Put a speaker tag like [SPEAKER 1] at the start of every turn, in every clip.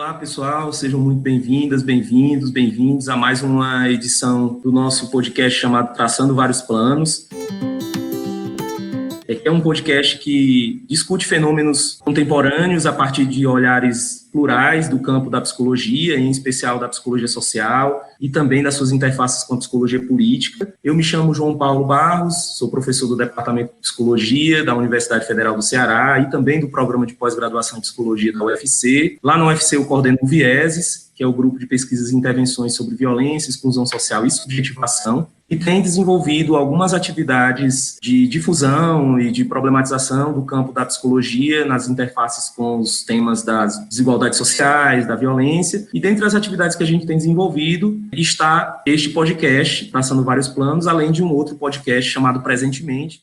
[SPEAKER 1] Olá, pessoal, sejam muito bem-vindas, bem-vindos a mais uma edição do nosso podcast chamado Traçando Vários Planos. É um podcast que discute fenômenos contemporâneos a partir de olhares plurais do campo da psicologia, em especial da psicologia social e também das suas interfaces com a psicologia política. Eu me chamo João Paulo Barros, sou professor do Departamento de Psicologia da Universidade Federal do Ceará e também do Programa de Pós-Graduação em Psicologia da UFC. Lá na UFC eu coordeno o Vieses, que é o Grupo de Pesquisas e Intervenções sobre Violência, Exclusão Social e Subjetivação, e tem desenvolvido algumas atividades de difusão e de problematização do campo da psicologia nas interfaces com os temas das desigualdades sociais, da violência, e dentre as atividades que a gente tem desenvolvido está este podcast, Traçando Vários Planos, além de um outro podcast chamado Presentemente.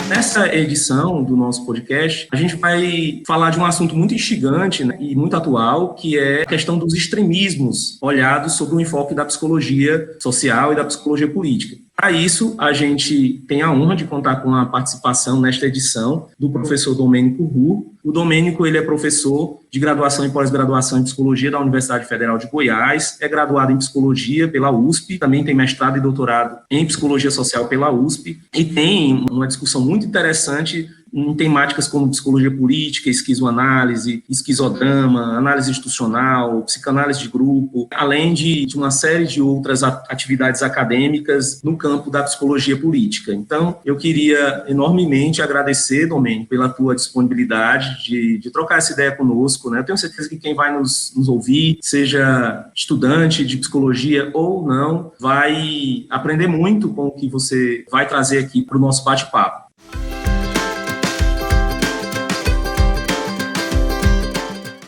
[SPEAKER 1] Nessa edição do nosso podcast, a gente vai falar de um assunto muito instigante, né, e muito atual, que é a questão dos extremismos olhados sob o enfoque da psicologia social e da psicologia política. Para isso, a gente tem a honra de contar com a participação nesta edição do professor Domênico Hu. O Domênico, ele é professor de graduação e pós-graduação em psicologia da Universidade Federal de Goiás, é graduado em psicologia pela USP, também tem mestrado e doutorado em psicologia social pela USP, e tem uma discussão muito interessante em temáticas como psicologia política, esquizoanálise, esquizodrama, análise institucional, psicanálise de grupo, além de uma série de outras atividades acadêmicas no campo da psicologia política. Então, eu queria enormemente agradecer, Domênico, pela tua disponibilidade de trocar essa ideia conosco, né? Eu tenho certeza que quem vai nos ouvir, seja estudante de psicologia ou não, vai aprender muito com o que você vai trazer aqui para o nosso bate-papo.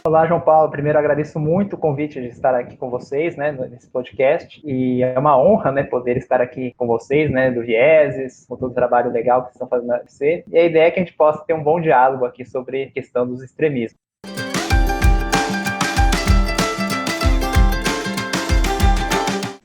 [SPEAKER 2] Olá, João Paulo. Primeiro, agradeço muito o convite de estar aqui com vocês, né, nesse podcast. E é uma honra, né, poder estar aqui com vocês, né, do Vieses, com todo o trabalho legal que estão fazendo na UFC. E a ideia é que a gente possa ter um bom diálogo aqui sobre a questão dos extremismos.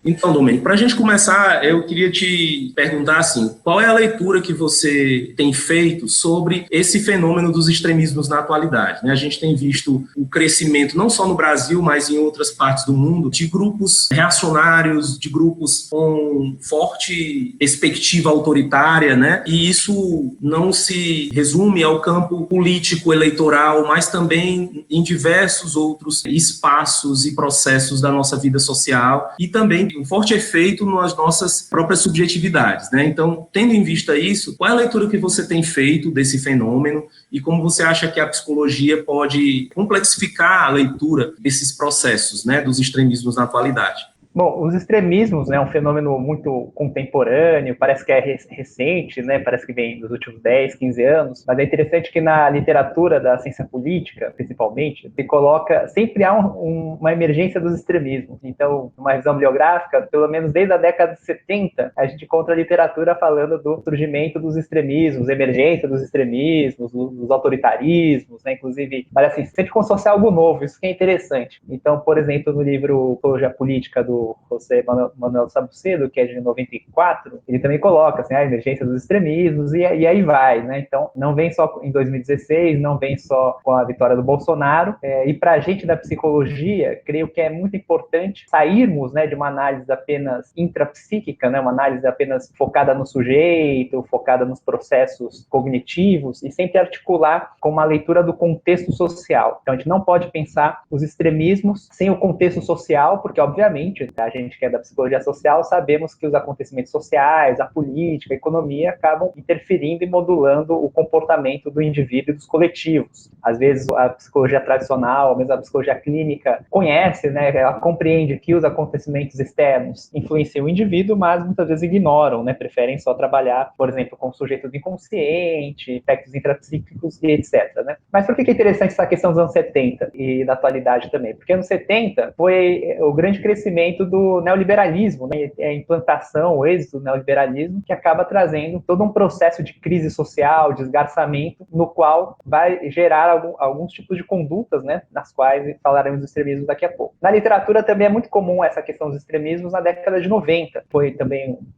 [SPEAKER 1] Então, Domênico, para a gente começar, eu queria te perguntar assim, qual é a leitura que você tem feito sobre esse fenômeno dos extremismos na atualidade, né? A gente tem visto o crescimento, não só no Brasil, mas em outras partes do mundo, de grupos reacionários, de grupos com forte perspectiva autoritária, né? E isso não se resume ao campo político eleitoral, mas também em diversos outros espaços e processos da nossa vida social e também um forte efeito nas nossas próprias subjetividades, né? Então, tendo em vista isso, qual é a leitura que você tem feito desse fenômeno e como você acha que a psicologia pode complexificar a leitura desses processos, né, dos extremismos na atualidade?
[SPEAKER 2] Bom, os extremismos, né, é um fenômeno muito contemporâneo, parece que é recente, né, parece que vem dos últimos 10, 15 anos, mas é interessante que na literatura da ciência política, principalmente, se coloca, sempre há uma emergência dos extremismos. Então, numa revisão bibliográfica, pelo menos desde a década de 70, a gente encontra a literatura falando do surgimento dos extremismos, emergência dos extremismos, dos autoritarismos, né, inclusive, mas assim, sempre como se fosse algo novo, isso que é interessante. Então, por exemplo, no livro Psicologia Política do José Manuel Sabucedo, que é de 94, ele também coloca assim, a emergência dos extremismos e aí vai, né? Então, não vem só em 2016, não vem só com a vitória do Bolsonaro, e para a gente da psicologia, creio que é muito importante sairmos, né, de uma análise apenas intrapsíquica, né, uma análise apenas focada no sujeito, focada nos processos cognitivos e sempre articular com uma leitura do contexto social. Então, a gente não pode pensar os extremismos sem o contexto social, porque, obviamente, a gente que é da psicologia social, sabemos que os acontecimentos sociais, a política, a economia acabam interferindo e modulando o comportamento do indivíduo e dos coletivos. Às vezes a psicologia tradicional, mesmo a psicologia clínica, conhece, né, ela compreende que os acontecimentos externos influenciam o indivíduo, mas muitas vezes ignoram, né, preferem só trabalhar, por exemplo, com o sujeito do inconsciente, efeitos intrapsíquicos e etc. Né? Mas por que é interessante essa questão dos anos 70 e da atualidade também? Porque anos 70 foi o grande crescimento efeito do neoliberalismo, né? A implantação, o êxito do neoliberalismo, que acaba trazendo todo um processo de crise social, de esgarçamento, no qual vai gerar alguns tipos de condutas, né, nas quais falaremos dos extremismos daqui a pouco. Na literatura também é muito comum essa questão dos extremismos na década de 90.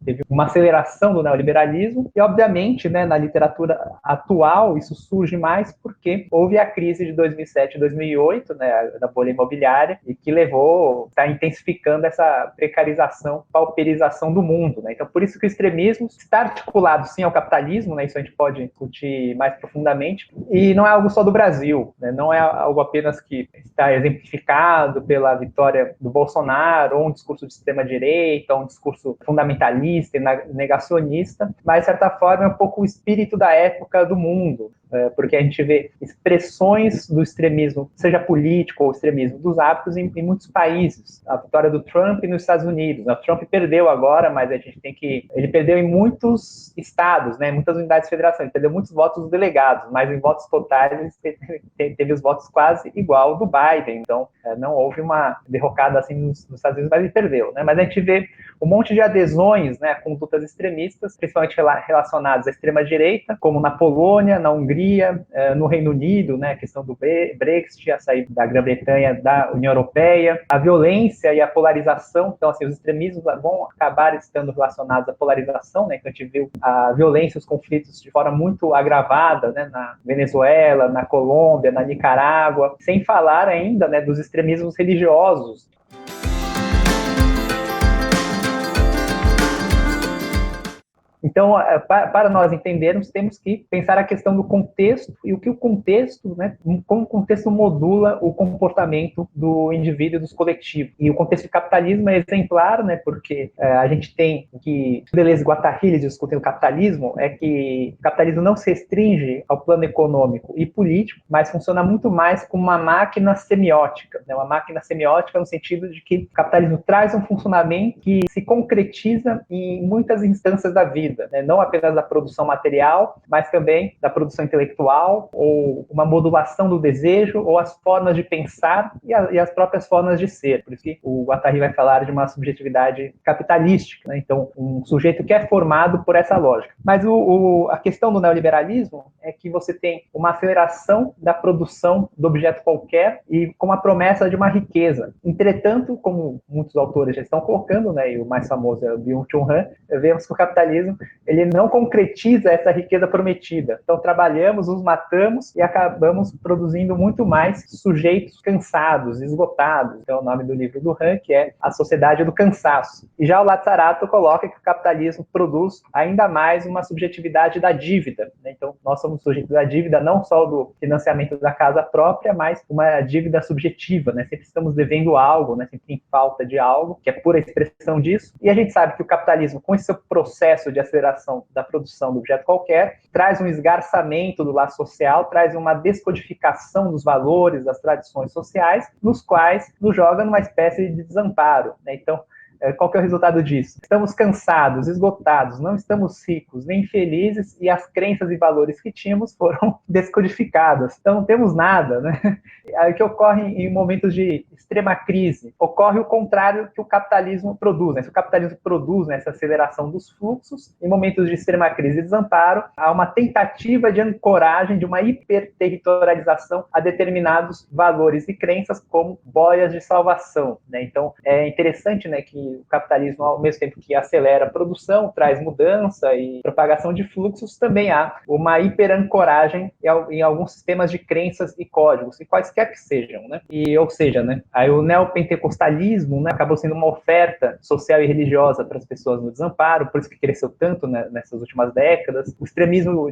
[SPEAKER 2] Teve uma aceleração do neoliberalismo e, obviamente, né, na literatura atual, isso surge mais porque houve a crise de 2007 e 2008, né, da bolha imobiliária, e que está intensificando essa precarização, pauperização do mundo, né? Então, por isso que o extremismo está articulado, sim, ao capitalismo, né? Isso a gente pode discutir mais profundamente, e não é algo só do Brasil, né? Não é algo apenas que está exemplificado pela vitória do Bolsonaro, ou um discurso de extrema-direita, ou um discurso fundamentalista e negacionista, mas, de certa forma, é um pouco o espírito da época do mundo, porque a gente vê expressões do extremismo, seja político ou extremismo dos hábitos em muitos países. A vitória do Trump nos Estados Unidos. O Trump perdeu agora, mas a gente tem que... Ele perdeu em muitos estados, né, em muitas unidades de federação. Ele perdeu muitos votos dos delegados, mas em votos totais ele teve os votos quase igual ao do Biden. Então, não houve uma derrocada assim nos Estados Unidos, mas ele perdeu, né? Mas a gente vê um monte de adesões, né, a condutas extremistas, principalmente relacionadas à extrema-direita, como na Polônia, na Hungria, no Reino Unido, né, a questão do Brexit, a saída da Grã-Bretanha da União Europeia, a violência e a polarização. Então, assim, os extremismos vão acabar estando relacionados à polarização, né? Então, a gente viu a violência, os conflitos de forma muito agravada, né, na Venezuela, na Colômbia, na Nicarágua, sem falar ainda, né, dos extremismos religiosos. Então, para nós entendermos, temos que pensar a questão do contexto e o que o contexto, né, como o contexto modula o comportamento do indivíduo e dos coletivos. E o contexto do capitalismo é exemplar, né, porque a gente tem que, Deleuze e Guattari discutindo o capitalismo, é que o capitalismo não se restringe ao plano econômico e político, mas funciona muito mais como uma máquina semiótica, né, uma máquina semiótica no sentido de que o capitalismo traz um funcionamento que se concretiza em muitas instâncias da vida, né? Não apenas da produção material, mas também da produção intelectual, ou uma modulação do desejo, ou as formas de pensar e as próprias formas de ser. Por isso que o Guattari vai falar de uma subjetividade capitalística, né? Então, um sujeito que é formado por essa lógica. Mas a questão do neoliberalismo é que você tem uma aceleração da produção do objeto qualquer e com a promessa de uma riqueza. Entretanto, como muitos autores já estão colocando, né, e o mais famoso é o Byung-Chul Han, vemos que o capitalismo ele não concretiza essa riqueza prometida. Então, trabalhamos, nos matamos e acabamos produzindo muito mais sujeitos cansados, esgotados. Então, é o nome do livro do Han, que é A Sociedade do Cansaço. E já o Lazzarato coloca que o capitalismo produz ainda mais uma subjetividade da dívida, né? Então, nós somos sujeitos da dívida, não só do financiamento da casa própria, mas uma dívida subjetiva, né? Sempre estamos devendo algo, né? Sempre em falta de algo, que é pura expressão disso. E a gente sabe que o capitalismo, com esse seu processo de aceleração da produção do objeto qualquer, traz um esgarçamento do laço social, traz uma descodificação dos valores, das tradições sociais, nos quais nos joga numa espécie de desamparo, né? Então, qual que é o resultado disso? Estamos cansados, esgotados, não estamos ricos nem felizes e as crenças e valores que tínhamos foram descodificadas. Então não temos nada, né? O que ocorre em momentos de extrema crise? Ocorre o contrário que o capitalismo produz, né? Se o capitalismo produz, né, essa aceleração dos fluxos, em momentos de extrema crise e desamparo, há uma tentativa de ancoragem, de uma hiperterritorialização a determinados valores e crenças como boias de salvação, né? Então é interessante, né, que o capitalismo, ao mesmo tempo que acelera a produção, traz mudança e propagação de fluxos, também há uma hiperancoragem em alguns sistemas de crenças e códigos, e quaisquer que sejam, né? Ou seja, né, aí o neopentecostalismo, né, acabou sendo uma oferta social e religiosa para as pessoas no desamparo, por isso que cresceu tanto, né, nessas últimas décadas. O extremismo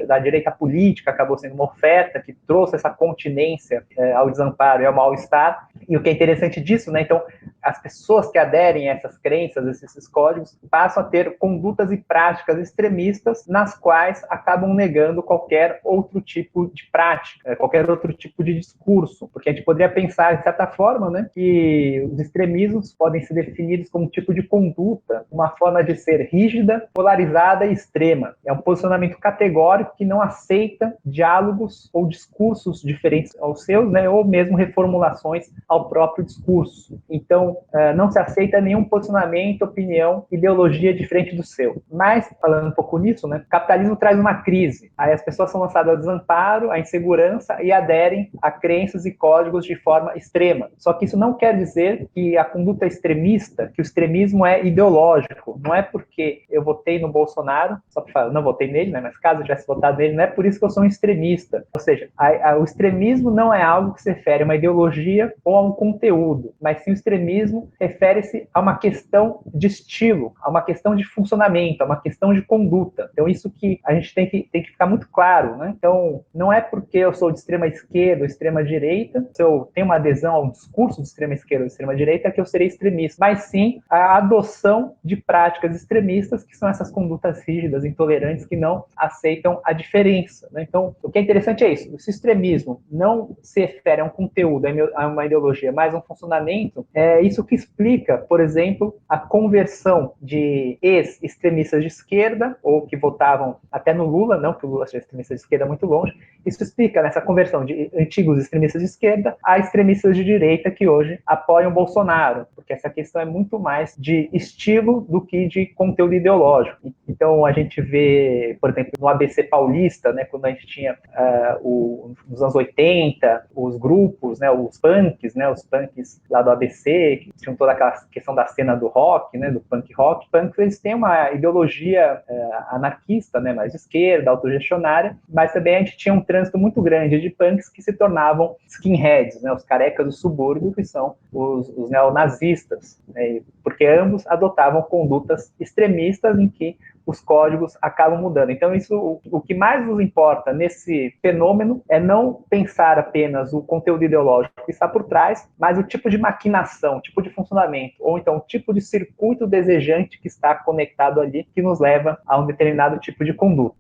[SPEAKER 2] da direita política acabou sendo uma oferta que trouxe essa continência ao desamparo e ao mal-estar. E o que é interessante disso, né, então, as pessoas que aderem aderem a essas crenças, esses códigos, passam a ter condutas e práticas extremistas nas quais acabam negando qualquer outro tipo de prática, qualquer outro tipo de discurso, porque a gente poderia pensar, de certa forma, né, que os extremismos podem ser definidos como um tipo de conduta, uma forma de ser rígida, polarizada e extrema. É um posicionamento categórico que não aceita diálogos ou discursos diferentes aos seus, né, ou mesmo reformulações ao próprio discurso. Então, não se aceita nenhum posicionamento, opinião, ideologia diferente do seu. Mas, falando um pouco nisso, né, o capitalismo traz uma crise. Aí as pessoas são lançadas ao desamparo, à insegurança e aderem a crenças e códigos de forma extrema. Só que isso não quer dizer que a conduta é extremista, que o extremismo é ideológico. Não é porque eu votei no Bolsonaro, só para falar, não votei nele, né, mas caso eu tivesse votado nele, não é por isso que eu sou um extremista. Ou seja, o extremismo não é algo que se refere a uma ideologia ou a um conteúdo, mas sim o extremismo refere-se a uma questão de estilo, a uma questão de funcionamento, a uma questão de conduta. Então, isso que a gente tem que ficar muito claro, né? Então, não é porque eu sou de extrema esquerda ou extrema direita, se eu tenho uma adesão ao discurso de extrema esquerda ou extrema direita, que eu serei extremista, mas sim a adoção de práticas extremistas, que são essas condutas rígidas, intolerantes, que não aceitam a diferença, né? Então, o que é interessante é isso. Se o extremismo não se refere a um conteúdo, a uma ideologia, mas a um funcionamento, é isso que explica, por exemplo, a conversão de ex-extremistas de esquerda, ou que votavam até no Lula, não que o Lula seja extremista de esquerda muito longe, isso explica nessa conversão de antigos extremistas de esquerda a extremistas de direita que hoje apoiam Bolsonaro, porque essa questão é muito mais de estilo do que de conteúdo ideológico. Então, a gente vê, por exemplo, no ABC paulista, né, quando a gente tinha nos anos 80, os grupos, né, os punks lá do ABC, que tinham toda aquela questão da cena do rock, né, do punk rock. Punks, eles têm uma ideologia anarquista, né, mais de esquerda, autogestionária, mas também a gente tinha um trânsito muito grande de punks que se tornavam skinheads, né, os carecas do subúrbio, que são os neonazistas, né, porque ambos adotavam condutas extremistas em que os códigos acabam mudando. Então, isso, o que mais nos importa nesse fenômeno é não pensar apenas o conteúdo ideológico que está por trás, mas o tipo de maquinação, o tipo de funcionamento, ou então o tipo de circuito desejante que está conectado ali, que nos leva a um determinado tipo de conduta.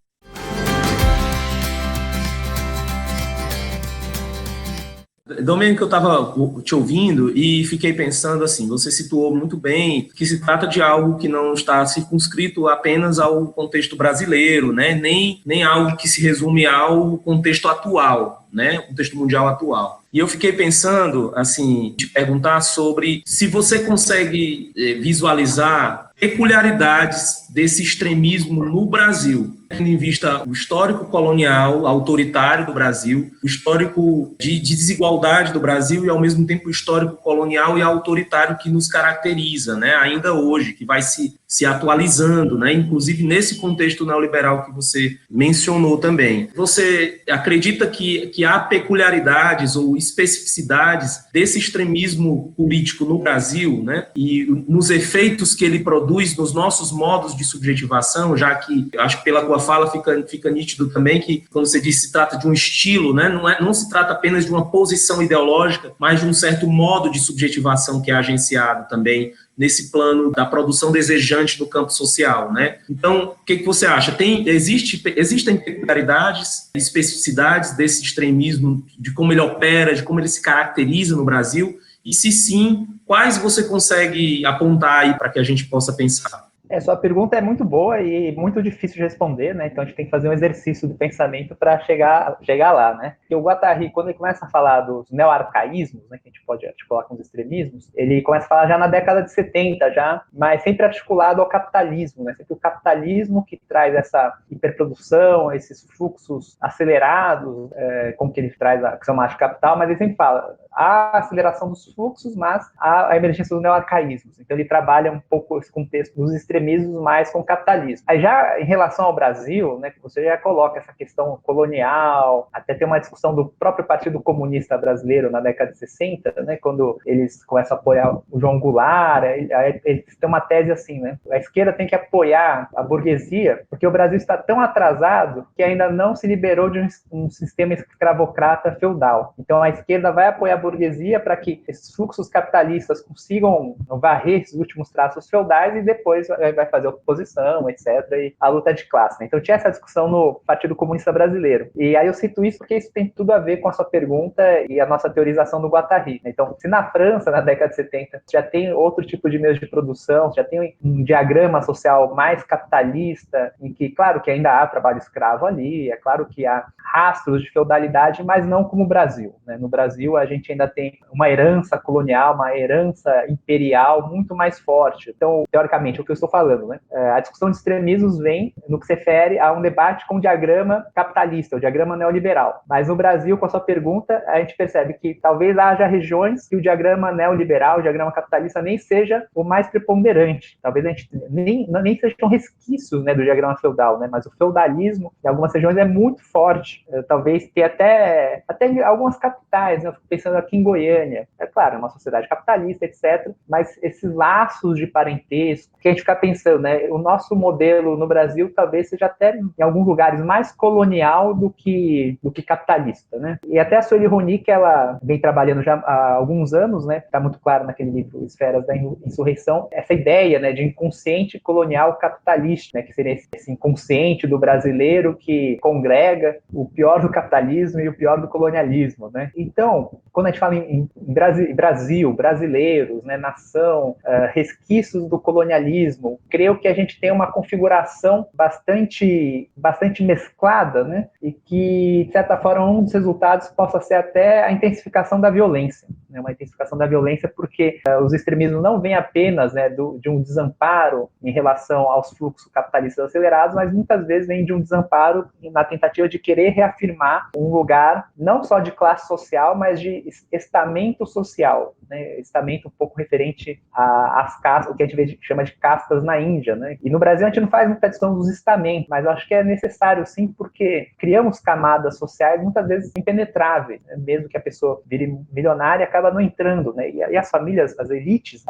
[SPEAKER 1] Domênico, eu estava te ouvindo e fiquei pensando assim, você situou muito bem que se trata de algo que não está circunscrito apenas ao contexto brasileiro, né? Nem algo que se resume ao contexto atual, né? O contexto mundial atual. E eu fiquei pensando, assim, te perguntar sobre se você consegue visualizar peculiaridades desse extremismo no Brasil, tendo em vista o histórico colonial, autoritário do Brasil, o histórico de desigualdade do Brasil e, ao mesmo tempo, o histórico colonial e autoritário que nos caracteriza, né, ainda hoje, que vai se atualizando, né, inclusive nesse contexto neoliberal que você mencionou também. Você acredita que há peculiaridades ou especificidades desse extremismo político no Brasil, né, e nos efeitos que ele produz nos nossos modos de subjetivação, já que, acho que pela tua fala fica nítido também que, quando você diz que se trata de um estilo, né, não se trata apenas de uma posição ideológica, mas de um certo modo de subjetivação que é agenciado também nesse plano da produção desejante no campo social, né? Então, o que você acha? Existem peculiaridades, especificidades desse extremismo, de como ele opera, de como ele se caracteriza no Brasil? E se sim, quais você consegue apontar aí para que a gente possa pensar?
[SPEAKER 2] Sua pergunta é muito boa e muito difícil de responder, né? Então a gente tem que fazer um exercício do pensamento para chegar lá, né? E o Guattari, quando ele começa a falar dos neo-arcaísmos, né, que a gente pode articular com os extremismos, ele começa a falar já na década de 70, mas sempre articulado ao capitalismo, né? Sempre o capitalismo que traz essa hiperprodução, esses fluxos acelerados, como que ele traz que são mais de capital, mas ele sempre fala a aceleração dos fluxos, mas a emergência dos neo-arcaísmos. Então ele trabalha um pouco esse contexto dos extremismos mais com o capitalismo. Aí já em relação ao Brasil, né, que você já coloca essa questão colonial, até tem uma discussão do próprio Partido Comunista Brasileiro na década de 60, né, quando eles começam a apoiar o João Goulart, eles têm uma tese assim, né, a esquerda tem que apoiar a burguesia, porque o Brasil está tão atrasado que ainda não se liberou de um sistema escravocrata feudal. Então a esquerda vai apoiar a burguesia para que esses fluxos capitalistas consigam varrer esses últimos traços feudais e depois vai fazer oposição, etc., e a luta de classe, né? Então tinha essa discussão no Partido Comunista Brasileiro. E aí eu cito isso porque isso tem tudo a ver com a sua pergunta e a nossa teorização do Guattari, né? Então, se na França, na década de 70, já tem outro tipo de meios de produção, já tem um diagrama social mais capitalista, em que, claro, que ainda há trabalho escravo ali, é claro que há rastros de feudalidade, mas não como o Brasil, né? No Brasil, a gente ainda tem uma herança colonial, uma herança imperial muito mais forte. Então, teoricamente, o que eu estou falando, né? A discussão de extremismos vem no que se refere a um debate com o diagrama capitalista, o diagrama neoliberal. Mas no Brasil, com a sua pergunta, a gente percebe que talvez haja regiões que o diagrama neoliberal, o diagrama capitalista, nem seja o mais preponderante. Talvez a gente nem sejam resquícios, né, do diagrama feudal, né? Mas o feudalismo, em algumas regiões, é muito forte. Talvez tenha até algumas capitais, né? Eu fico pensando aqui em Goiânia. É claro, é uma sociedade capitalista, etc. Mas esses laços de parentesco, que a gente fica pensando, né? O nosso modelo no Brasil talvez seja até, em alguns lugares, mais colonial do que capitalista, né? E até a Sueli Ronick, ela vem trabalhando já há alguns anos, né? Está muito claro naquele livro Esferas da Insurreição, essa ideia, né, de inconsciente colonial capitalista, né? Que seria esse inconsciente do brasileiro que congrega o pior do capitalismo e o pior do colonialismo, né? Então, quando a gente fala em Brasil, brasileiros, né, nação, resquícios do colonialismo, creio que a gente tem uma configuração bastante mesclada, né? E que, de certa forma, um dos resultados possa ser até a intensificação da violência, né? Uma intensificação da violência porque os extremismos não vêm apenas, né, de um desamparo em relação aos fluxos capitalistas acelerados, mas muitas vezes vem de um desamparo na tentativa de querer reafirmar um lugar não só de classe social, mas de estamento social, né? Estamento um pouco referente às castas, o que a gente chama de castas na Índia, né? E no Brasil a gente não faz muita questão dos estamentos, mas eu acho que é necessário sim, porque criamos camadas sociais muitas vezes impenetráveis, né? Mesmo que a pessoa vire milionária, acaba não entrando, né? E as famílias, as elites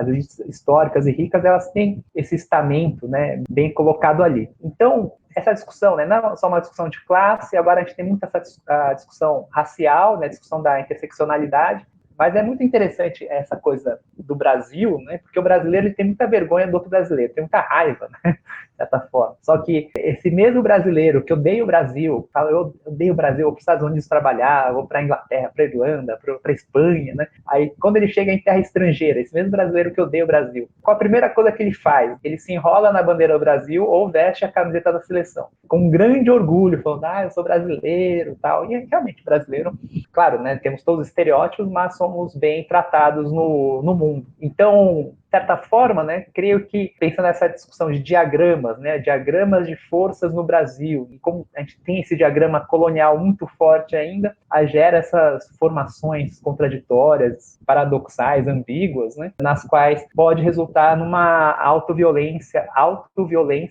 [SPEAKER 2] históricas e ricas, elas têm esse estamento, né, bem colocado ali. Então, essa discussão, né, não é só uma discussão de classe, agora a gente tem muita essa discussão racial, né, a discussão da interseccionalidade, mas é muito interessante essa coisa do Brasil, né? Porque o brasileiro ele tem muita vergonha do outro brasileiro, tem muita raiva, né? De certa forma. Só que esse mesmo brasileiro que odeia o Brasil, fala, eu odeio o Brasil, vou para os Estados Unidos trabalhar, vou para a Inglaterra, para a Irlanda, para a Espanha, né? Aí, quando ele chega em terra estrangeira, esse mesmo brasileiro que odeia o Brasil, qual a primeira coisa que ele faz? Ele se enrola na bandeira do Brasil ou veste a camiseta da seleção. Com um grande orgulho, falando, eu sou brasileiro e tal. E realmente, brasileiro, claro, né? Temos todos os estereótipos, mas somos bem tratados no mundo. Então, de certa forma, né, creio que, pensando nessa discussão de diagramas, né, diagramas de forças no Brasil, e como a gente tem esse diagrama colonial muito forte ainda, gera essas formações contraditórias, paradoxais, ambíguas, né, nas quais pode resultar numa autoviolência,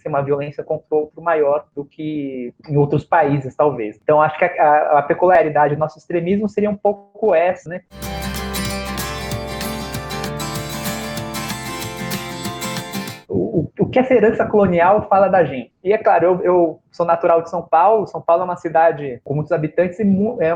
[SPEAKER 2] uma violência contra o outro maior do que em outros países, talvez. Então, acho que a peculiaridade do nosso extremismo seria um pouco essa, né? O que essa herança colonial fala da gente. E é claro, eu sou natural de São Paulo. São Paulo é uma cidade com muitos habitantes e é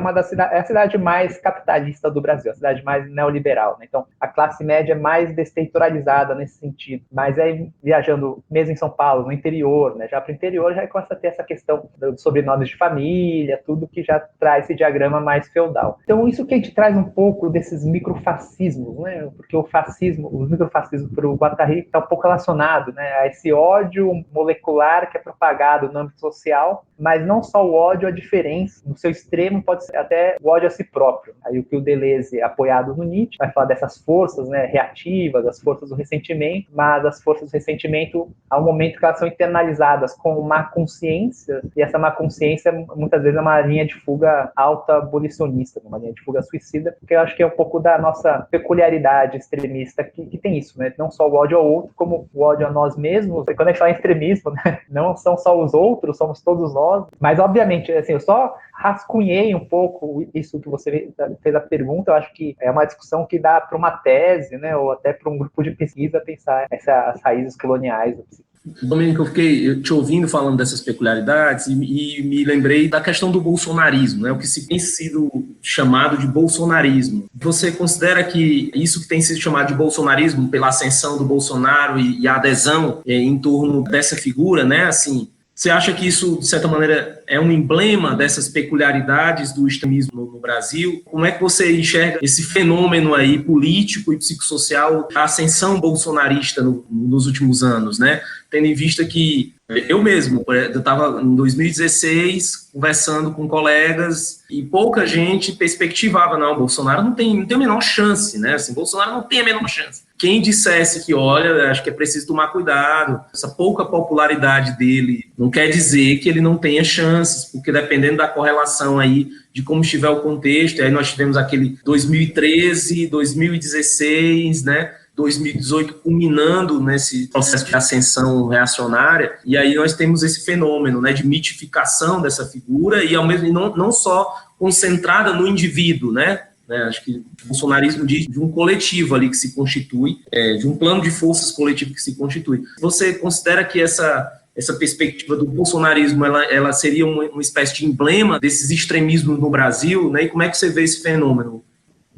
[SPEAKER 2] a cidade mais capitalista do Brasil, a cidade mais neoliberal, né? Então, a classe média é mais desterritorializada nesse sentido. Mas aí, viajando mesmo em São Paulo, no interior, né? Já para o interior, já começa a ter essa questão dos sobrenomes de família, tudo que já traz esse diagrama mais feudal. Então, isso que a gente traz um pouco desses microfascismos, né? Porque os microfascismos para o Guattari está um pouco relacionado, né, a esse ódio molecular que é propagado no âmbito social, mas não só o ódio à diferença, no seu extremo pode ser até o ódio a si próprio. Aí o que o Deleuze, apoiado no Nietzsche, vai falar dessas forças, né, reativas, as forças do ressentimento, mas as forças do ressentimento, há um momento que elas são internalizadas com má consciência, e essa má consciência muitas vezes é uma linha de fuga auto-abolicionista, uma linha de fuga suicida, porque eu acho que é um pouco da nossa peculiaridade extremista que tem isso, né, não só o ódio ao outro, como o ódio a nós mesmos. E quando a gente fala em extremismo, né, não são só os outros, somos todos nós. Mas, obviamente, assim, eu só rascunhei um pouco isso que você fez a pergunta. Eu acho que é uma discussão que dá para uma tese, né, ou até para um grupo de pesquisa pensar essas raízes coloniais da psiquiatria.
[SPEAKER 1] Domênico, eu fiquei te ouvindo falando dessas peculiaridades e me lembrei da questão do bolsonarismo, né? O que se tem sido chamado de bolsonarismo. Você considera que isso que tem sido chamado de bolsonarismo, pela ascensão do Bolsonaro e a adesão em torno dessa figura, né, assim, você acha que isso, de certa maneira, é um emblema dessas peculiaridades do extremismo no Brasil? Como é que você enxerga esse fenômeno aí político e psicossocial, a ascensão bolsonarista nos últimos anos, né? Tendo em vista que eu mesmo, eu estava em 2016 conversando com colegas e pouca gente perspectivava, não, Bolsonaro não tem a menor chance, né? Assim, Bolsonaro não tem a menor chance. Quem dissesse que, olha, acho que é preciso tomar cuidado, essa pouca popularidade dele não quer dizer que ele não tenha chances, porque dependendo da correlação aí de como estiver o contexto, aí nós tivemos aquele 2013, 2016, né? 2018 culminando nesse processo de ascensão reacionária, e aí nós temos esse fenômeno, né, de mitificação dessa figura e ao mesmo não só concentrada no indivíduo, né? Acho que o bolsonarismo diz de um coletivo ali que se constitui, de um plano de forças coletivo que se constitui. Você considera que essa perspectiva do bolsonarismo ela seria uma espécie de emblema desses extremismos no Brasil, né? E como é que você vê esse fenômeno?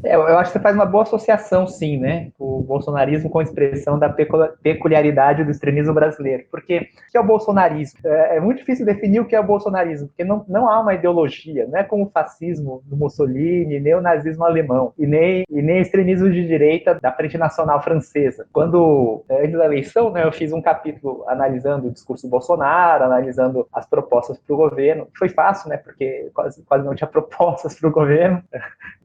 [SPEAKER 2] Eu acho que você faz uma boa associação, sim, né? O bolsonarismo com a expressão da peculiaridade do extremismo brasileiro. Porque o que é o bolsonarismo? É muito difícil definir o que é o bolsonarismo, porque não há uma ideologia, não é como o fascismo do Mussolini, nem o nazismo alemão, e nem o extremismo de direita da Frente Nacional Francesa. Quando, antes da eleição, né, eu fiz um capítulo analisando o discurso do Bolsonaro, analisando as propostas para o governo. Foi fácil, né? Porque quase não tinha propostas para o governo.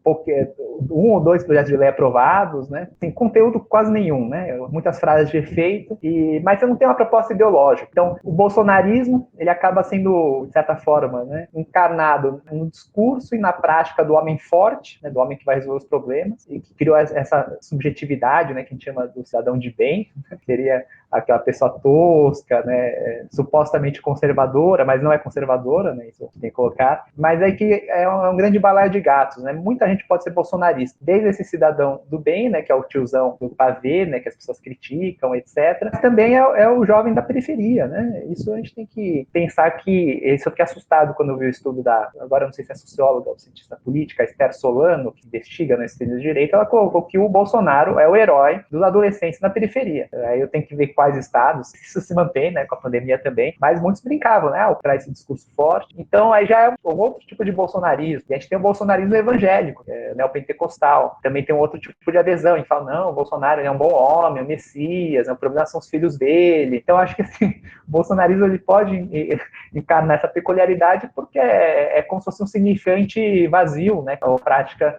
[SPEAKER 2] Porque 1 ou 2 projetos de lei aprovados, né? Tem conteúdo quase nenhum, né? Muitas frases de efeito, mas você não tem uma proposta ideológica. Então, o bolsonarismo, ele acaba sendo, de certa forma, né, encarnado no discurso e na prática do homem forte, né, do homem que vai resolver os problemas, e que criou essa subjetividade, né, que a gente chama do cidadão de bem, né, que seria aquela pessoa tosca, né, supostamente conservadora, mas não é conservadora, né, isso tem que colocar, mas é que é um grande balaio de gatos, né, muita gente pode ser bolsonarista, desde esse cidadão do bem, né, que é o tiozão do pavê, né, que as pessoas criticam, etc., mas também é o jovem da periferia, né, isso a gente tem que pensar que, isso eu fiquei assustado quando eu vi o estudo agora eu não sei se é socióloga ou cientista política, a Esther Solano, que investiga no extremismo de direita, ela colocou que o Bolsonaro é o herói dos adolescentes na periferia, aí eu tenho que ver quais estados, isso se mantém, né, com a pandemia também, mas muitos brincavam, né, para esse discurso forte. Então, aí já é um outro tipo de bolsonarismo. E a gente tem o bolsonarismo evangélico, neopentecostal. Também tem um outro tipo de adesão. A gente fala, não, o Bolsonaro é um bom homem, é um Messias, o problema são os filhos dele. Então, acho que assim, o bolsonarismo ele pode encarnar essa peculiaridade porque é como se fosse um significante vazio, né, a prática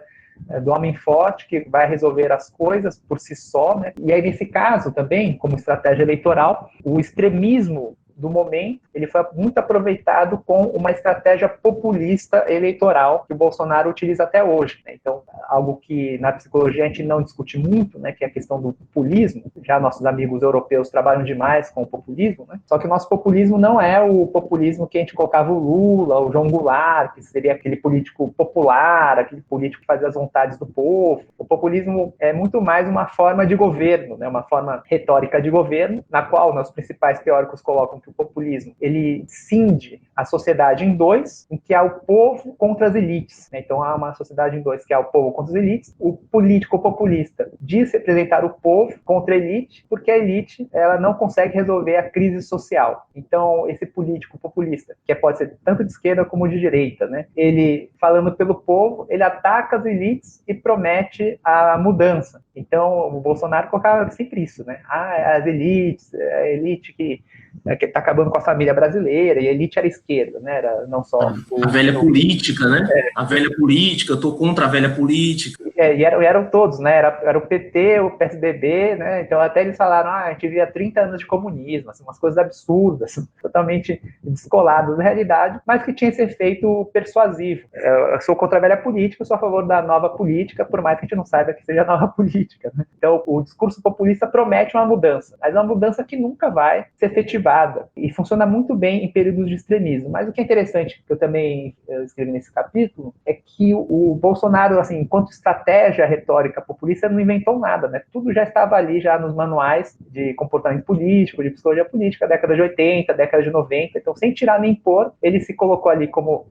[SPEAKER 2] do homem forte que vai resolver as coisas por si só, né? E aí, nesse caso também, como estratégia eleitoral, o extremismo do momento, ele foi muito aproveitado com uma estratégia populista eleitoral que o Bolsonaro utiliza até hoje, né? Então, algo que na psicologia a gente não discute muito, né, que é a questão do populismo. Já nossos amigos europeus trabalham demais com o populismo, né? Só que o nosso populismo não é o populismo que a gente colocava o Lula, o João Goulart, que seria aquele político popular, aquele político que fazia as vontades do povo. O populismo é muito mais uma forma de governo, né, uma forma retórica de governo, na qual nossos principais teóricos colocam que o populismo ele cinde a sociedade em dois, em que há o povo contra as elites, né? Então há uma sociedade em dois, que é o povo contra as elites. O político populista diz representar o povo contra a elite, porque a elite ela não consegue resolver a crise social. Então esse político populista, que pode ser tanto de esquerda como de direita, né? Ele, falando pelo povo, ele ataca as elites e promete a mudança. Então o Bolsonaro colocava sempre isso, né? As elites, a elite que está acabando com a família brasileira, e a elite era esquerda, né? Era não só
[SPEAKER 1] a velha política, né? A velha política, eu estou contra a velha política.
[SPEAKER 2] E eram todos, né? Era o PT, o PSDB, né? Então até eles falaram, a gente via 30 anos de comunismo, assim, umas coisas absurdas, totalmente descoladas da realidade, mas que tinha esse efeito persuasivo. Eu sou contra a velha política, eu sou a favor da nova política, por mais que a gente não saiba que seja nova política, né? Então o discurso populista promete uma mudança, mas é uma mudança que nunca vai ser efetivada, e funciona muito bem em períodos de extremismo. Mas o que é interessante, que eu também escrevi nesse capítulo, é que o Bolsonaro, assim, enquanto estratégia retórica populista, não inventou nada, né? Tudo já estava ali já nos manuais de comportamento político, de psicologia política, década de 80, década de 90, então sem tirar nem pôr, ele se colocou ali como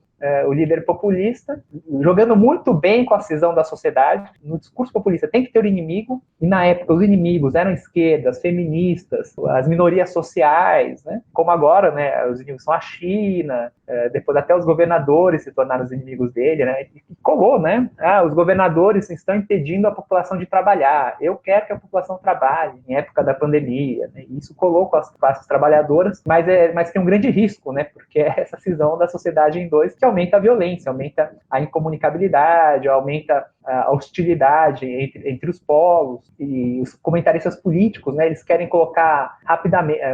[SPEAKER 2] o líder populista, jogando muito bem com a cisão da sociedade. No discurso populista tem que ter o inimigo, e na época os inimigos eram esquerdas, feministas, as minorias sociais, né? Como agora, né, os inimigos são a China, depois até os governadores se tornaram os inimigos dele, né? E colou, né? Os governadores estão impedindo a população de trabalhar. Eu quero que a população trabalhe em época da pandemia, né? E isso colou com as classes trabalhadoras, mas tem um grande risco, né? Porque é essa cisão da sociedade em dois que aumenta a violência, aumenta a incomunicabilidade, aumenta a hostilidade entre os polos. E os comentaristas políticos, né, eles querem colocar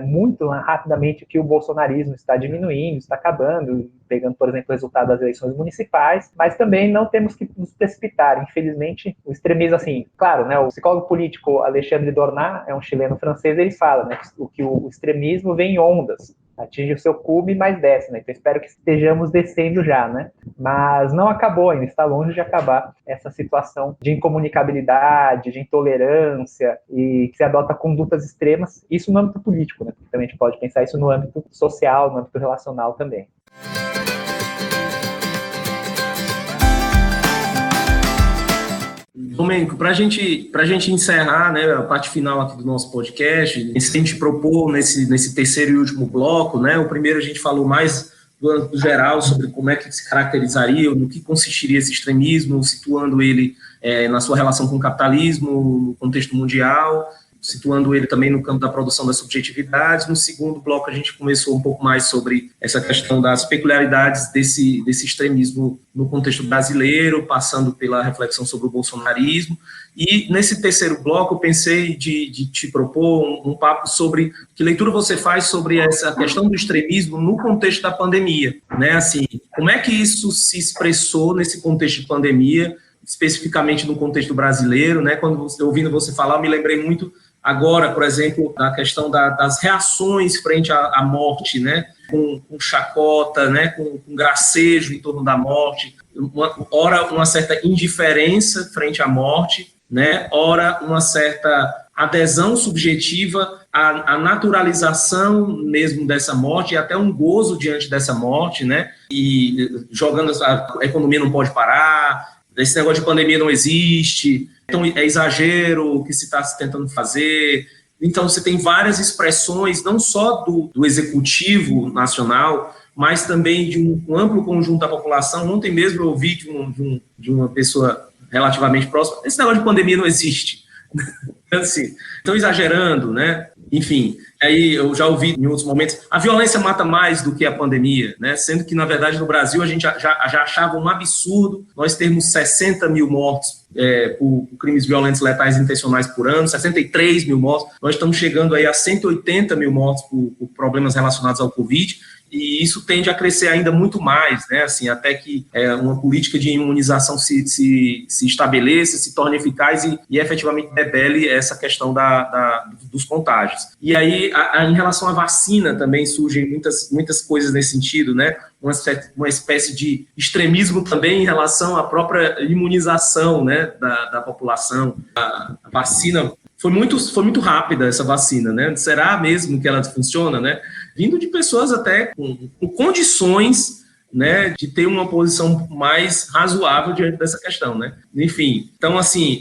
[SPEAKER 2] muito rapidamente que o bolsonarismo está diminuindo, está acabando, pegando, por exemplo, o resultado das eleições municipais, mas também não temos que nos precipitar. Infelizmente, o extremismo, assim, claro, né, o psicólogo político Alexandre Dornat, é um chileno francês, ele fala, né, que o extremismo vem em ondas, atinge o seu cume, mas desce, né? Então espero que estejamos descendo já, né? Mas não acabou ainda, está longe de acabar essa situação de incomunicabilidade, de intolerância, e que se adota condutas extremas, isso no âmbito político, né? Também a gente pode pensar isso no âmbito social, no âmbito relacional também.
[SPEAKER 1] Domênico, para a gente encerrar, né, a parte final aqui do nosso podcast, a gente propôs nesse terceiro e último bloco, né, o primeiro a gente falou mais do âmbito geral sobre como é que se caracterizaria, no que consistiria esse extremismo, situando ele na sua relação com o capitalismo, no contexto mundial, situando ele também no campo da produção das subjetividades. No segundo bloco, a gente começou um pouco mais sobre essa questão das peculiaridades desse extremismo no contexto brasileiro, passando pela reflexão sobre o bolsonarismo. E nesse terceiro bloco, eu pensei de te propor um papo sobre que leitura você faz sobre essa questão do extremismo no contexto da pandemia, né? Assim, como é que isso se expressou nesse contexto de pandemia, especificamente no contexto brasileiro, né? Quando ouvindo você falar, eu me lembrei muito agora, por exemplo, da questão das reações frente à morte, né? Com chacota, né? Com gracejo em torno da morte, ora uma certa indiferença frente à morte, né? Ora uma certa adesão subjetiva à naturalização mesmo dessa morte e até um gozo diante dessa morte, né? E jogando a economia não pode parar, esse negócio de pandemia não existe, então é exagero o que se está tentando fazer. Então você tem várias expressões, não só do executivo nacional, mas também de um amplo conjunto da população. Ontem mesmo eu ouvi de uma pessoa relativamente próxima, esse negócio de pandemia não existe. Assim, estão exagerando, né? Enfim, aí eu já ouvi em outros momentos, a violência mata mais do que a pandemia, né? Sendo que, na verdade, no Brasil a gente já achava um absurdo nós termos 60 mil mortos por crimes violentos letais intencionais por ano, 63 mil mortos, nós estamos chegando aí a 180 mil mortos por problemas relacionados ao Covid, e isso tende a crescer ainda muito mais, né? Assim, até que uma política de imunização se estabeleça, se torne eficaz e efetivamente debele essa questão dos contágios. E aí, em relação à vacina, também surgem muitas coisas nesse sentido, né? Uma espécie de extremismo também em relação à própria imunização, né, da população. A vacina foi muito rápida, essa vacina, né? Será mesmo que ela funciona, né? Vindo de pessoas até com condições, né, de ter uma posição mais razoável diante dessa questão, né? Enfim, então, assim,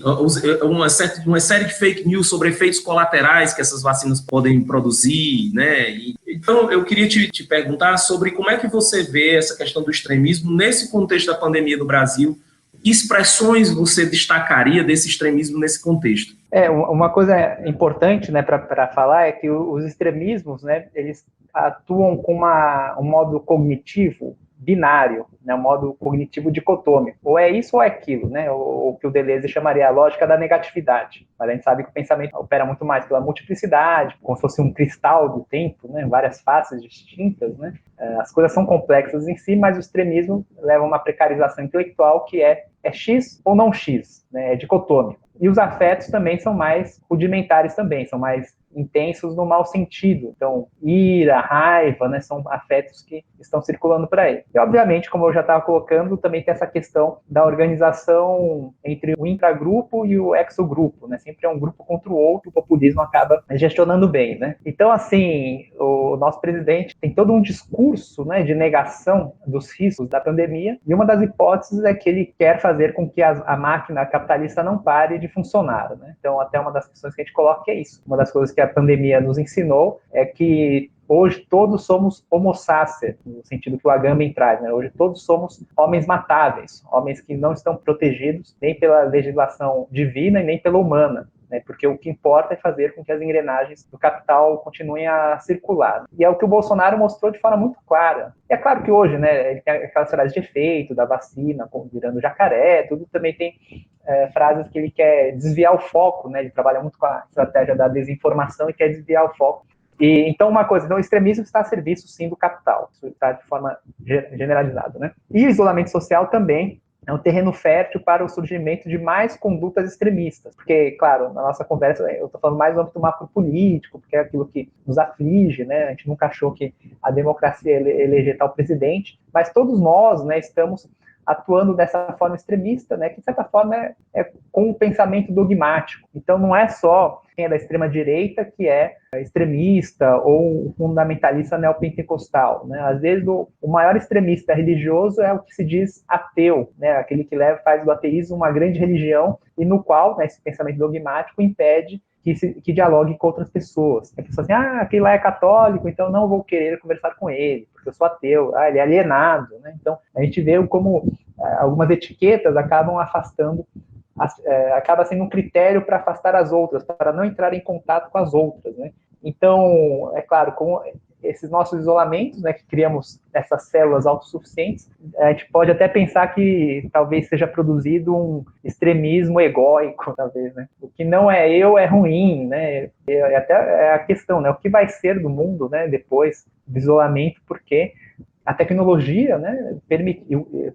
[SPEAKER 1] uma série de fake news sobre efeitos colaterais que essas vacinas podem produzir, né? Então, eu queria te perguntar sobre como é que você vê essa questão do extremismo nesse contexto da pandemia no Brasil. Que expressões você destacaria desse extremismo nesse contexto?
[SPEAKER 2] Uma coisa importante, né, para falar é que os extremismos, né, eles atuam com um modo cognitivo binário, né, um modo cognitivo dicotômico. Ou é isso ou é aquilo, né, o que o Deleuze chamaria a lógica da negatividade. Mas a gente sabe que o pensamento opera muito mais pela multiplicidade, como se fosse um cristal do tempo, né, várias faces distintas, né. As coisas são complexas em si, mas o extremismo leva a uma precarização intelectual que é X ou não X, né, é dicotômico. E os afetos também são mais rudimentares também, são mais intensos no mau sentido. Então, ira, raiva, né, são afetos que estão circulando por aí. E, obviamente, como eu já estava colocando, também tem essa questão da organização entre o intragrupo e o exogrupo, né? Sempre é um grupo contra o outro, o populismo acaba gestionando bem, né? Então, assim, o nosso presidente tem todo um discurso, né, de negação dos riscos da pandemia, e uma das hipóteses é que ele quer fazer com que a máquina capitalista não pare de funcionar, né? Então, até uma das questões que a gente coloca é isso. Uma das coisas que a pandemia nos ensinou é que hoje todos somos homo sacer, no sentido que o Agamben traz, né? Hoje todos somos homens matáveis, homens que não estão protegidos nem pela legislação divina e nem pela humana, né? Porque o que importa é fazer com que as engrenagens do capital continuem a circular. E é o que o Bolsonaro mostrou de forma muito clara. E é claro que hoje, né, ele tem aquelas frases de efeito da vacina, virando jacaré, tudo também tem frases que ele quer desviar o foco, né? Ele trabalha muito com a estratégia da desinformação e quer desviar o foco. E, então, uma coisa, então, o extremismo está a serviço, sim, do capital. Isso está de forma generalizada, né? E o isolamento social também é um terreno fértil para o surgimento de mais condutas extremistas. Porque, claro, na nossa conversa, eu estou falando mais no âmbito macropolítico, porque é aquilo que nos aflige, né? A gente nunca achou que a democracia eleger tal presidente, mas todos nós, né, estamos atuando dessa forma extremista, né, que de certa forma é com um pensamento dogmático. Então não é só quem é da extrema-direita que é extremista ou fundamentalista neopentecostal, né? Às vezes o maior extremista religioso é o que se diz ateu, né? Aquele que faz do ateísmo uma grande religião e no qual, né, esse pensamento dogmático impede que dialogue com outras pessoas. A pessoa assim, aquele lá é católico, então não vou querer conversar com ele, porque eu sou ateu, ele é alienado, né? Então, a gente vê como algumas etiquetas acabam afastando, acaba sendo um critério para afastar as outras, para não entrar em contato com as outras, né? Então, é claro, com esses nossos isolamentos, né, que criamos essas células autossuficientes, a gente pode até pensar que talvez seja produzido um extremismo egóico, talvez, né? O que não é eu é ruim, né? Até a questão, né? O que vai ser do mundo, né, depois do isolamento, porque a tecnologia, né,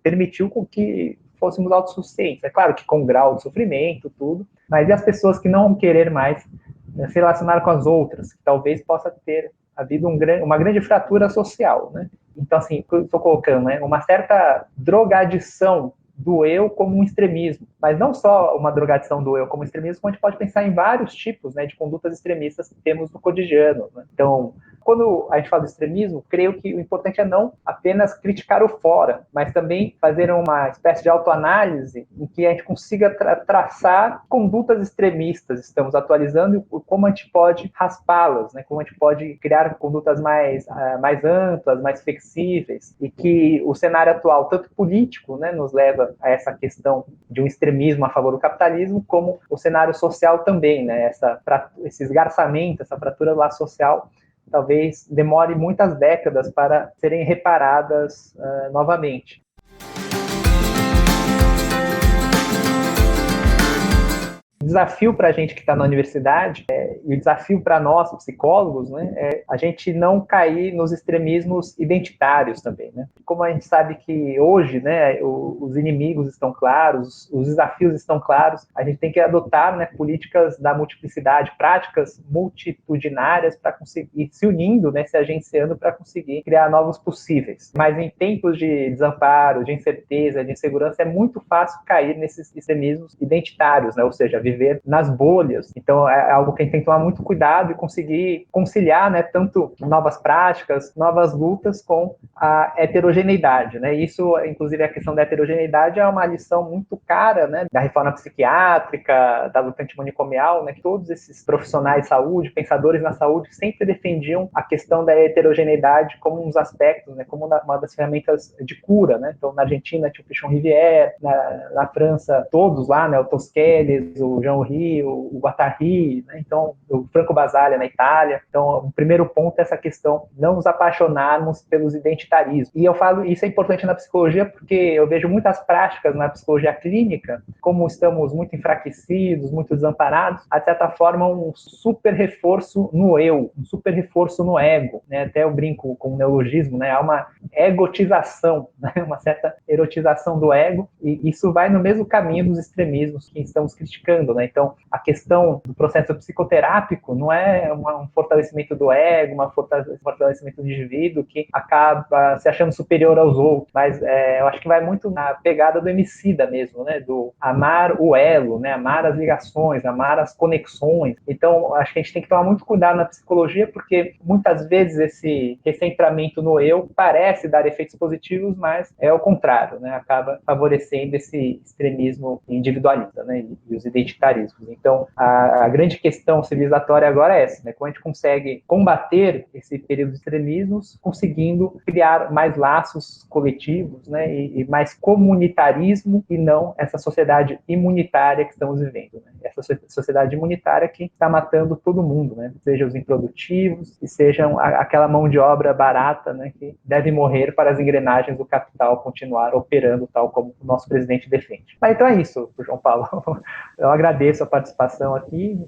[SPEAKER 2] permitiu com que fôssemos autossuficientes. É claro que com grau de sofrimento, tudo, mas e as pessoas que não vão querer mais, né, se relacionar com as outras, que talvez possa ter havido uma grande fratura social, né? Então, assim, estou colocando, né, uma certa drogadição do eu como um extremismo, mas não só uma drogadição do eu como extremismo, como a gente pode pensar em vários tipos, né, de condutas extremistas que temos no cotidiano, né? Então, quando a gente fala do extremismo, creio que o importante é não apenas criticar o fora, mas também fazer uma espécie de autoanálise em que a gente consiga traçar condutas extremistas, estamos atualizando e como a gente pode raspá-las, né? Como a gente pode criar condutas mais amplas, mais flexíveis, e que o cenário atual, tanto político, né, nos leva a essa questão de um extremismo a favor do capitalismo, como o cenário social também, né? Esse esgarçamento, essa fratura lá social, talvez demore muitas décadas para serem reparadas novamente. O desafio para a gente que está na universidade, e o desafio para nós, psicólogos, né, é a gente não cair nos extremismos identitários também, né? Como a gente sabe que hoje, né, os inimigos estão claros, os desafios estão claros, a gente tem que adotar, né, políticas da multiplicidade, práticas multitudinárias para conseguir, se unindo, né, se agenciando para conseguir criar novos possíveis. Mas em tempos de desamparo, de incerteza, de insegurança, é muito fácil cair nesses extremismos identitários, né? Ou seja, viver nas bolhas. Então, é algo que a gente tem que tomar muito cuidado e conseguir conciliar, né, tanto novas práticas, novas lutas com a heterogeneidade, né? Isso, inclusive, a questão da heterogeneidade é uma lição muito cara, né, da reforma psiquiátrica, da luta antimanicomial, né? Todos esses profissionais de saúde, pensadores na saúde, sempre defendiam a questão da heterogeneidade como um dos aspectos, né, como uma das ferramentas de cura, né? Então, na Argentina tinha o Pichon Rivière, na França, todos lá, né, o Tosquelles, o Jean-Henri, o Guattari, né? Então, o Franco Basaglia na Itália. Então, o primeiro ponto é essa questão, não nos apaixonarmos pelos identitarismos. E eu falo, isso é importante na psicologia porque eu vejo muitas práticas na psicologia clínica, como estamos muito enfraquecidos, muito desamparados, a de certa forma um super reforço no eu, um super reforço no ego, né? Até eu brinco com o neologismo, né? Há uma egotização, né? Uma certa erotização do ego, e isso vai no mesmo caminho dos extremismos que estamos criticando, né? Então, a questão do processo psicoterápico não é um fortalecimento do ego, um fortalecimento do indivíduo que acaba se achando superior aos outros, mas eu acho que vai muito na pegada do Emicida mesmo, né? Do amar o elo, né? Amar as ligações, amar as conexões. Então, acho que a gente tem que tomar muito cuidado na psicologia, porque muitas vezes esse recentramento no eu parece dar efeitos positivos, mas é o contrário, né? Acaba favorecendo esse extremismo individualista, né? E os identitarismos. Então, a grande questão civilizatória agora é essa, né? Como a gente consegue combater esse período de extremismos, conseguindo criar mais laços coletivos, né? E mais comunitarismo, e não essa sociedade imunitária que estamos vivendo, né? Essa sociedade imunitária que está matando todo mundo, né? Seja os improdutivos e sejam aquela mão de obra barata, né? Que deve morrer para as engrenagens do capital continuar operando tal como o nosso presidente defende. Mas então é isso, João Paulo. Eu agradeço a participação aqui.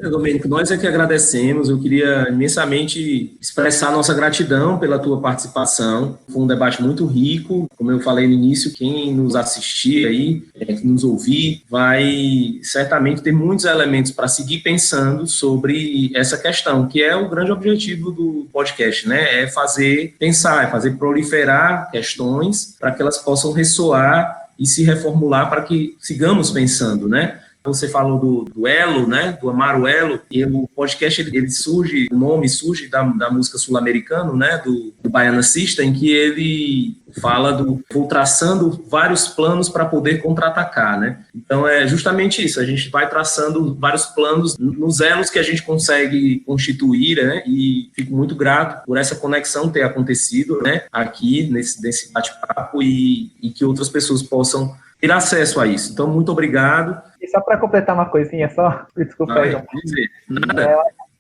[SPEAKER 1] Domênico, nós é que agradecemos. Eu queria imensamente expressar nossa gratidão pela tua participação. Foi um debate muito rico. Como eu falei no início, quem nos assistir aí, nos ouvir, vai certamente ter muitos elementos para seguir pensando sobre essa questão, que é o grande objetivo do podcast, né? É fazer pensar, é fazer proliferar questões para que elas possam ressoar e se reformular para que sigamos pensando, né? Você falou do elo, né, do amar o elo, e o podcast, ele surge, o nome surge da música sul-americana, né, do Baiana System, em que ele fala vou traçando vários planos para poder contra-atacar, né. Então é justamente isso, a gente vai traçando vários planos nos elos que a gente consegue constituir, né, e fico muito grato por essa conexão ter acontecido, né, aqui nesse bate-papo e que outras pessoas possam ter acesso a isso. Então, muito obrigado.
[SPEAKER 2] E só para completar uma coisinha só, desculpa aí, João.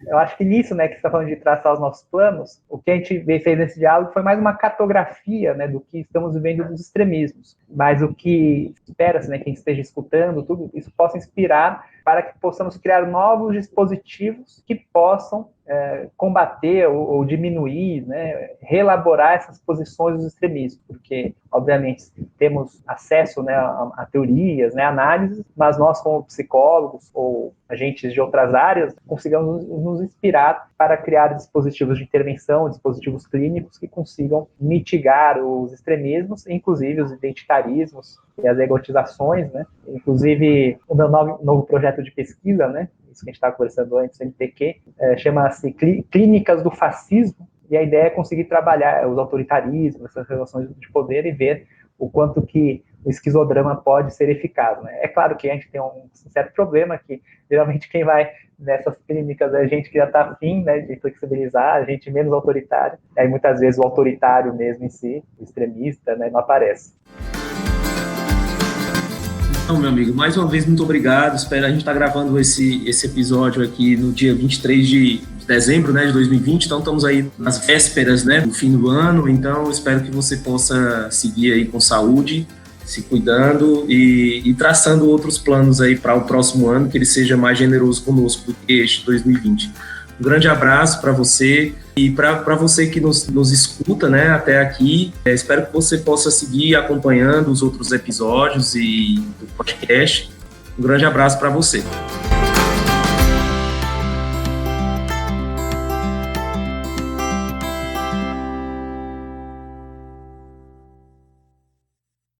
[SPEAKER 2] Eu acho que nisso, né, que você está falando de traçar os nossos planos, o que a gente fez nesse diálogo foi mais uma cartografia, né, do que estamos vivendo dos extremismos. Mas o que espera-se, né, quem esteja escutando, tudo isso possa inspirar para que possamos criar novos dispositivos que possam combater ou diminuir, né, reelaborar essas posições dos extremistas, porque, obviamente, temos acesso, né, a teorias, né, análises, mas nós, como psicólogos ou agentes de outras áreas, consigamos nos inspirar para criar dispositivos de intervenção, dispositivos clínicos que consigam mitigar os extremismos, inclusive os identitarismos e as egotizações, né? Inclusive, o meu novo projeto de pesquisa, né, isso que a gente estava conversando antes, NPQ, chama-se Clínicas do Fascismo, e a ideia é conseguir trabalhar os autoritarismos, essas relações de poder e ver o quanto que o esquizodrama pode ser eficaz, né? É claro que a gente tem um certo problema que, geralmente, quem vai nessas clínicas é gente que já está afim, né, de flexibilizar, a gente menos autoritária, aí muitas vezes o autoritário mesmo em si, o extremista, né, não aparece.
[SPEAKER 1] Então, meu amigo, mais uma vez, muito obrigado. A gente está gravando esse episódio aqui no dia 23 de dezembro, né, de 2020, então estamos aí nas vésperas, né, do fim do ano, então espero que você possa seguir aí com saúde, se cuidando e traçando outros planos aí para o próximo ano, que ele seja mais generoso conosco do que este 2020. Um grande abraço para você e para você que nos escuta, né, até aqui. Espero que você possa seguir acompanhando os outros episódios do podcast. Um grande abraço para você.